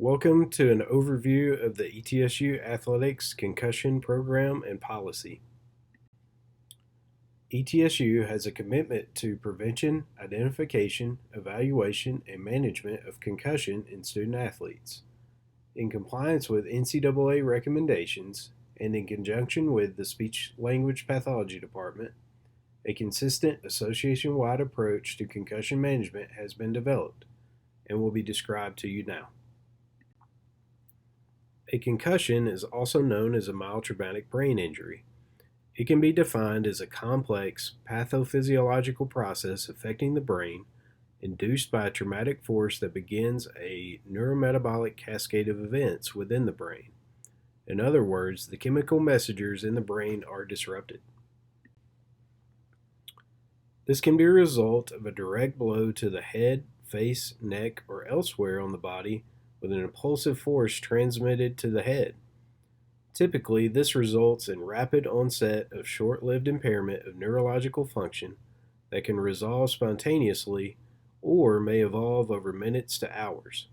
Welcome to an overview of the ETSU Athletics Concussion Program and Policy. ETSU has a commitment to prevention, identification, evaluation, and management of concussion in student athletes. In compliance with NCAA recommendations and in conjunction with the Speech Language Pathology Department, a consistent association-wide approach to concussion management has been developed and will be described to you now. A concussion is also known as a mild traumatic brain injury. It can be defined as a complex pathophysiological process affecting the brain induced by a traumatic force that begins a neurometabolic cascade of events within the brain. In other words, the chemical messengers in the brain are disrupted. This can be a result of a direct blow to the head, face, neck, or elsewhere on the body with an impulsive force transmitted to the head. Typically, this results in rapid onset of short-lived impairment of neurological function that can resolve spontaneously or may evolve over minutes to hours.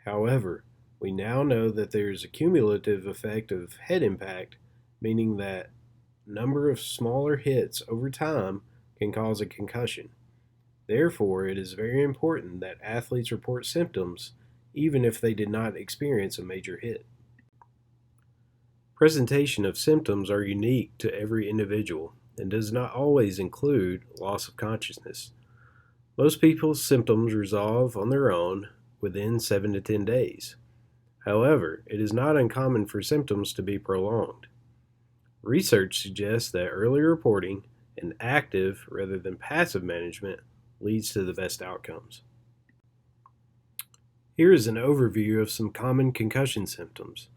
However, we now know that there is a cumulative effect of head impact, meaning that number of smaller hits over time can cause a concussion. Therefore, it is very important that athletes report symptoms even if they did not experience a major hit. Presentation of symptoms are unique to every individual and does not always include loss of consciousness. Most people's symptoms resolve on their own within 7 to 10 days. However, it is not uncommon for symptoms to be prolonged. Research suggests that early reporting and active rather than passive management leads to the best outcomes. Here is an overview of some common concussion symptoms.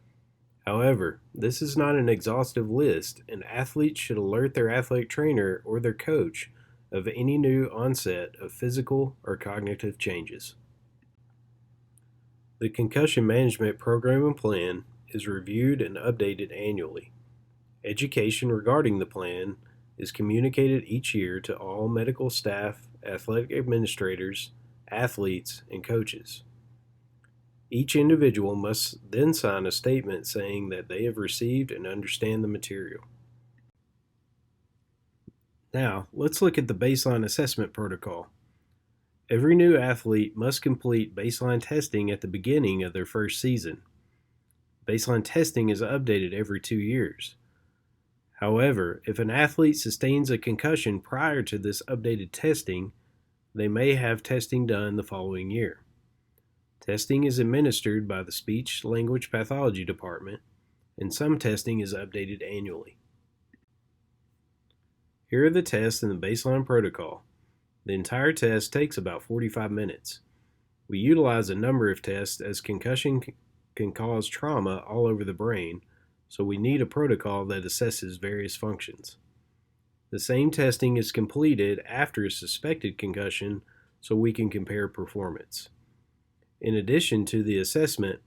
However, this is not an exhaustive list, and athletes should alert their athletic trainer or their coach of any new onset of physical or cognitive changes. The concussion management program and plan is reviewed and updated annually. Education regarding the plan is communicated each year to all medical staff, athletic administrators, athletes, and coaches. Each individual must then sign a statement saying that they have received and understand the material. Now, let's look at the baseline assessment protocol. Every new athlete must complete baseline testing at the beginning of their first season. Baseline testing is updated every 2 years. However, if an athlete sustains a concussion prior to this updated testing, they may have testing done the following year. Testing is administered by the Speech Language Pathology Department, and some testing is updated annually. Here are the tests in the baseline protocol. The entire test takes about 45 minutes. We utilize a number of tests as concussion can cause trauma all over the brain, so we need a protocol that assesses various functions. The same testing is completed after a suspected concussion so we can compare performance. In addition to the assessment,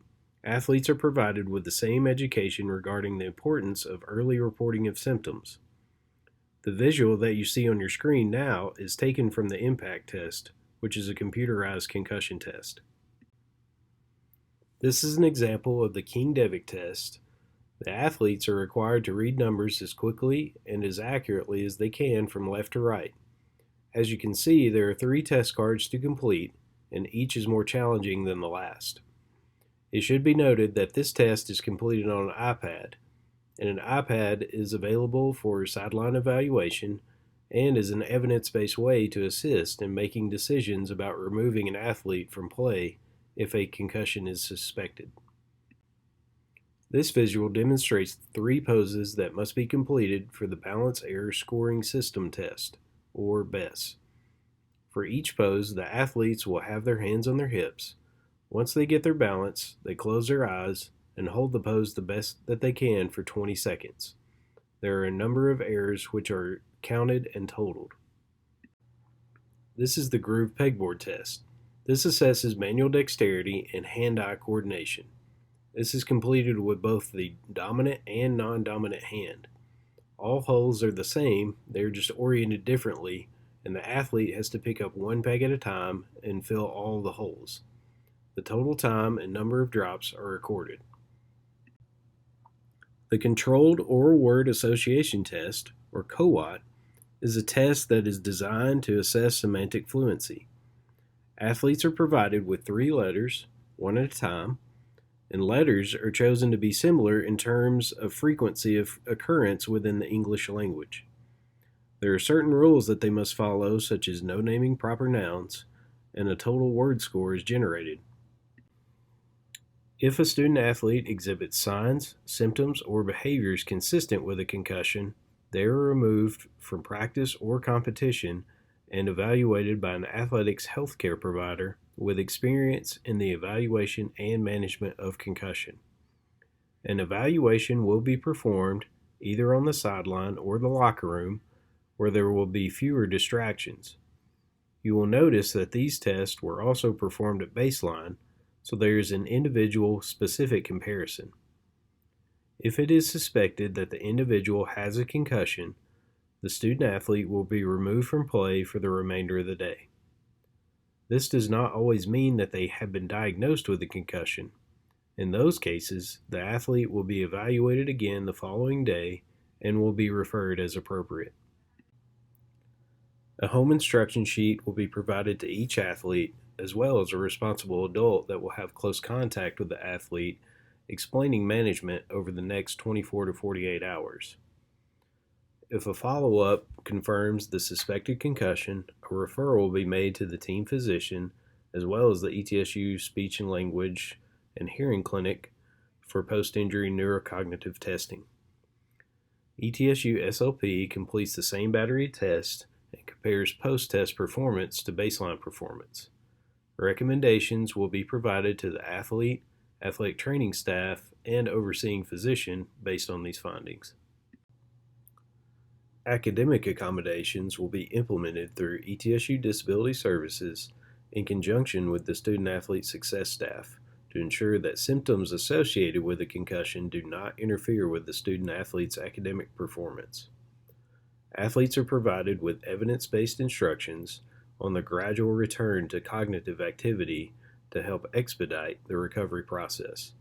athletes are provided with the same education regarding the importance of early reporting of symptoms. The visual that you see on your screen now is taken from the impact test, which is a computerized concussion test. This is an example of the King-Devick test. The athletes are required to read numbers as quickly and as accurately as they can from left to right. As you can see, there are 3 test cards to complete, and each is more challenging than the last. It should be noted that this test is completed on an iPad, and an iPad is available for sideline evaluation and is an evidence-based way to assist in making decisions about removing an athlete from play if a concussion is suspected. This visual demonstrates 3 poses that must be completed for the Balance Error Scoring System test, or BESS. For each pose, the athletes will have their hands on their hips. Once they get their balance, they close their eyes and hold the pose the best that they can for 20 seconds. There are a number of errors which are counted and totaled. This is the groove pegboard test. This assesses manual dexterity and hand-eye coordination. This is completed with both the dominant and non-dominant hand. All holes are the same, they're just oriented differently, and the athlete has to pick up one peg at a time and fill all the holes. The total time and number of drops are recorded. The Controlled Oral Word Association Test, or COWAT, is a test that is designed to assess semantic fluency. Athletes are provided with 3 letters, one at a time, and letters are chosen to be similar in terms of frequency of occurrence within the English language. There are certain rules that they must follow, such as no naming proper nouns, and a total word score is generated. If a student athlete exhibits signs, symptoms, or behaviors consistent with a concussion, they are removed from practice or competition and evaluated by an athletics healthcare provider with experience in the evaluation and management of concussion. An evaluation will be performed either on the sideline or the locker room, where there will be fewer distractions. You will notice that these tests were also performed at baseline, so there is an individual specific comparison. If it is suspected that the individual has a concussion, the student athlete will be removed from play for the remainder of the day. This does not always mean that they have been diagnosed with a concussion. In those cases, the athlete will be evaluated again the following day and will be referred as appropriate. A home instruction sheet will be provided to each athlete, as well as a responsible adult that will have close contact with the athlete, explaining management over the next 24 to 48 hours. If a follow-up confirms the suspected concussion, a referral will be made to the team physician, as well as the ETSU Speech and Language and Hearing Clinic for post-injury neurocognitive testing. ETSU SLP completes the same battery test and compares post-test performance to baseline performance. Recommendations will be provided to the athlete, athletic training staff, and overseeing physician based on these findings. Academic accommodations will be implemented through ETSU Disability Services in conjunction with the student athlete success staff to ensure that symptoms associated with a concussion do not interfere with the student athlete's academic performance. Athletes are provided with evidence-based instructions on the gradual return to cognitive activity to help expedite the recovery process.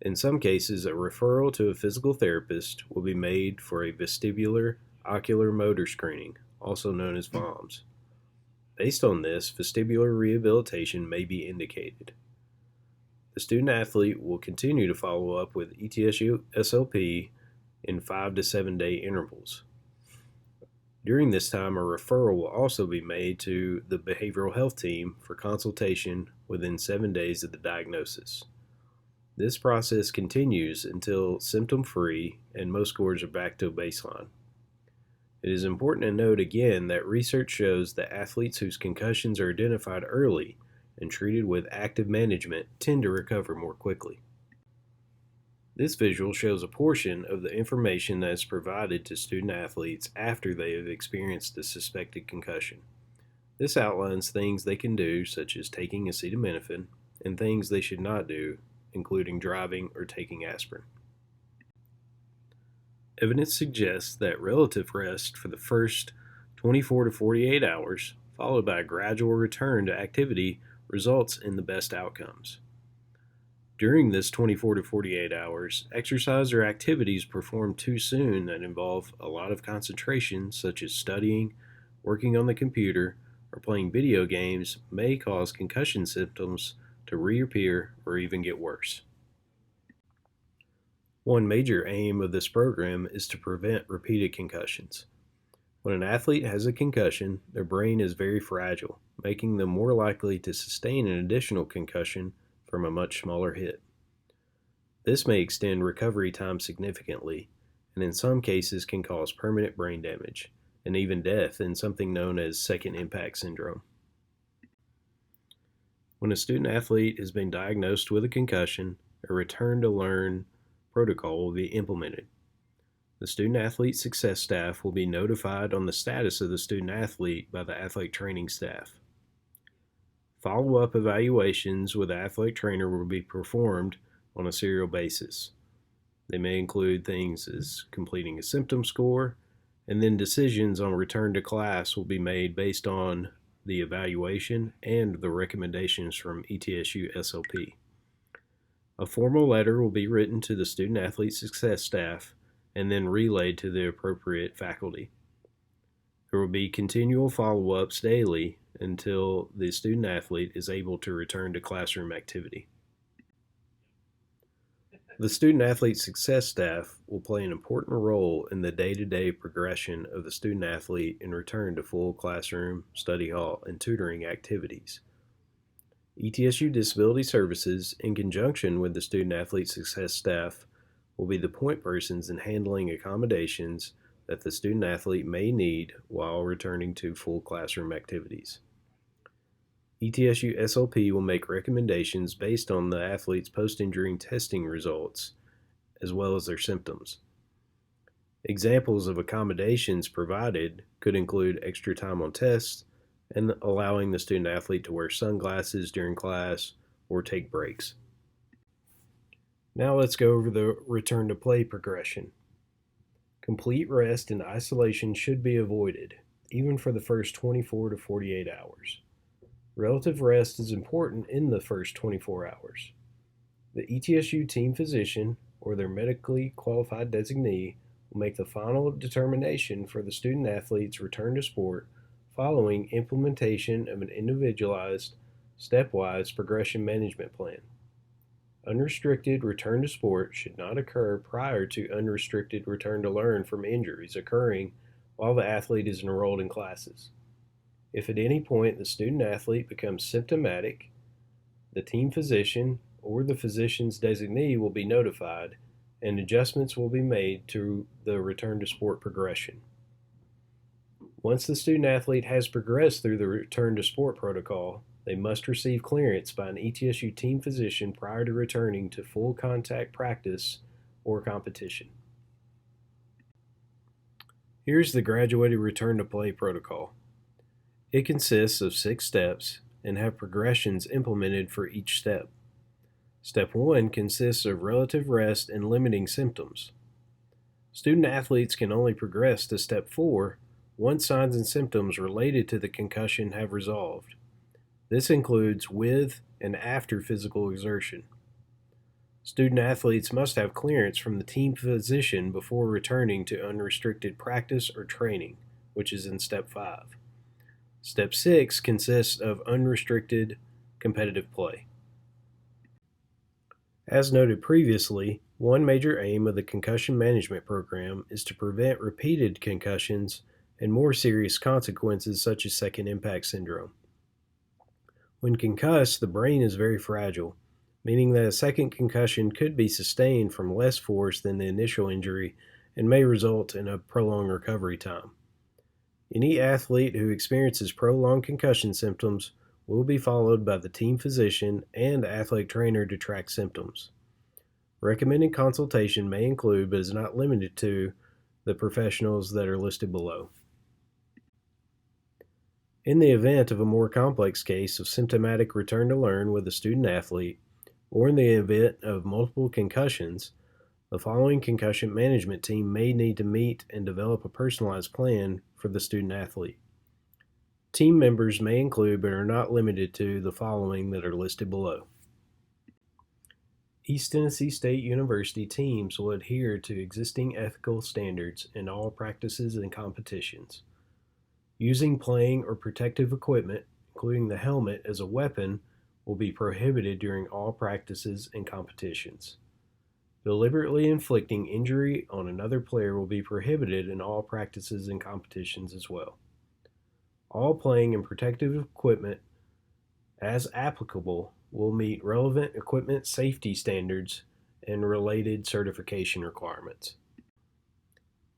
In some cases, a referral to a physical therapist will be made for a vestibular ocular motor screening, also known as VOMS. Based on this, vestibular rehabilitation may be indicated. The student athlete will continue to follow up with ETSU SLP in 5 to 7 day intervals. During this time, a referral will also be made to the behavioral health team for consultation within 7 days of the diagnosis. This process continues until symptom-free and most scores are back to baseline. It is important to note again that research shows that athletes whose concussions are identified early and treated with active management tend to recover more quickly. This visual shows a portion of the information that is provided to student athletes after they have experienced a suspected concussion. This outlines things they can do, such as taking acetaminophen, and things they should not do, including driving or taking aspirin. Evidence suggests that relative rest for the first 24 to 48 hours, followed by a gradual return to activity, results in the best outcomes. During this 24 to 48 hours, exercise or activities performed too soon that involve a lot of concentration, such as studying, working on the computer, or playing video games, may cause concussion symptoms to reappear or even get worse. One major aim of this program is to prevent repeated concussions. When an athlete has a concussion, their brain is very fragile, making them more likely to sustain an additional concussion from a much smaller hit. This may extend recovery time significantly, and in some cases can cause permanent brain damage, and even death in something known as second impact syndrome. When a student athlete has been diagnosed with a concussion, a return to learn protocol will be implemented. The student athlete success staff will be notified on the status of the student athlete by the athletic training staff. Follow-up evaluations with the athletic trainer will be performed on a serial basis. They may include things as completing a symptom score, and then decisions on return to class will be made based on the evaluation, and the recommendations from ETSU SLP. A formal letter will be written to the student-athlete success staff and then relayed to the appropriate faculty. There will be continual follow-ups daily until the student-athlete is able to return to classroom activity. The student-athlete success staff will play an important role in the day-to-day progression of the student-athlete in return to full classroom, study hall, and tutoring activities. ETSU Disability Services, in conjunction with the student-athlete success staff, will be the point persons in handling accommodations that the student-athlete may need while returning to full classroom activities. ETSU SLP will make recommendations based on the athlete's post-injury testing results, as well as their symptoms. Examples of accommodations provided could include extra time on tests and allowing the student-athlete to wear sunglasses during class or take breaks. Now let's go over the return to play progression. Complete rest and isolation should be avoided, even for the first 24 to 48 hours. Relative rest is important in the first 24 hours. The ETSU team physician or their medically qualified designee will make the final determination for the student-athlete's return to sport following implementation of an individualized, stepwise progression management plan. Unrestricted return to sport should not occur prior to unrestricted return to learn from injuries occurring while the athlete is enrolled in classes. If at any point the student-athlete becomes symptomatic, the team physician or the physician's designee will be notified and adjustments will be made to the return to sport progression. Once the student-athlete has progressed through the return to sport protocol, they must receive clearance by an ETSU team physician prior to returning to full contact practice or competition. Here's the graduated return to play protocol. It consists of 6 steps and have progressions implemented for each step. Step 1 consists of relative rest and limiting symptoms. Student athletes can only progress to Step 4 once signs and symptoms related to the concussion have resolved. This includes with and after physical exertion. Student athletes must have clearance from the team physician before returning to unrestricted practice or training, which is in Step 5. Step 6 consists of unrestricted competitive play. As noted previously, one major aim of the concussion management program is to prevent repeated concussions and more serious consequences such as second impact syndrome. When concussed, the brain is very fragile, meaning that a second concussion could be sustained from less force than the initial injury and may result in a prolonged recovery time. Any athlete who experiences prolonged concussion symptoms will be followed by the team physician and athletic trainer to track symptoms. Recommended consultation may include, but is not limited to, the professionals that are listed below. In the event of a more complex case of symptomatic return to learn with a student athlete, or in the event of multiple concussions, the following concussion management team may need to meet and develop a personalized plan for the student athlete. Team members may include, but are not limited to, the following that are listed below. East Tennessee State University teams will adhere to existing ethical standards in all practices and competitions. Using playing or protective equipment, including the helmet as a weapon, will be prohibited during all practices and competitions. Deliberately inflicting injury on another player will be prohibited in all practices and competitions as well. All playing and protective equipment, as applicable, will meet relevant equipment safety standards and related certification requirements.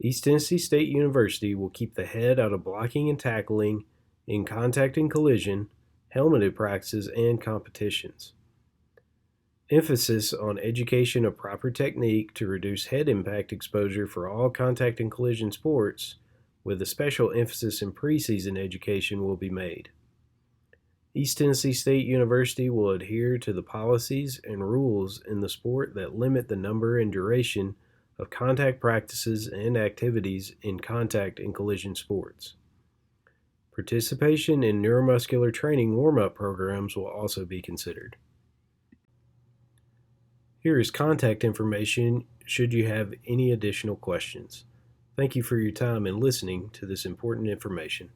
East Tennessee State University will keep the head out of blocking and tackling, in contact and collision, helmeted practices, and competitions. Emphasis on education of proper technique to reduce head impact exposure for all contact and collision sports, with a special emphasis in preseason education, will be made. East Tennessee State University will adhere to the policies and rules in the sport that limit the number and duration of contact practices and activities in contact and collision sports. Participation in neuromuscular training warm-up programs will also be considered. Here is contact information should you have any additional questions. Thank you for your time and listening to this important information.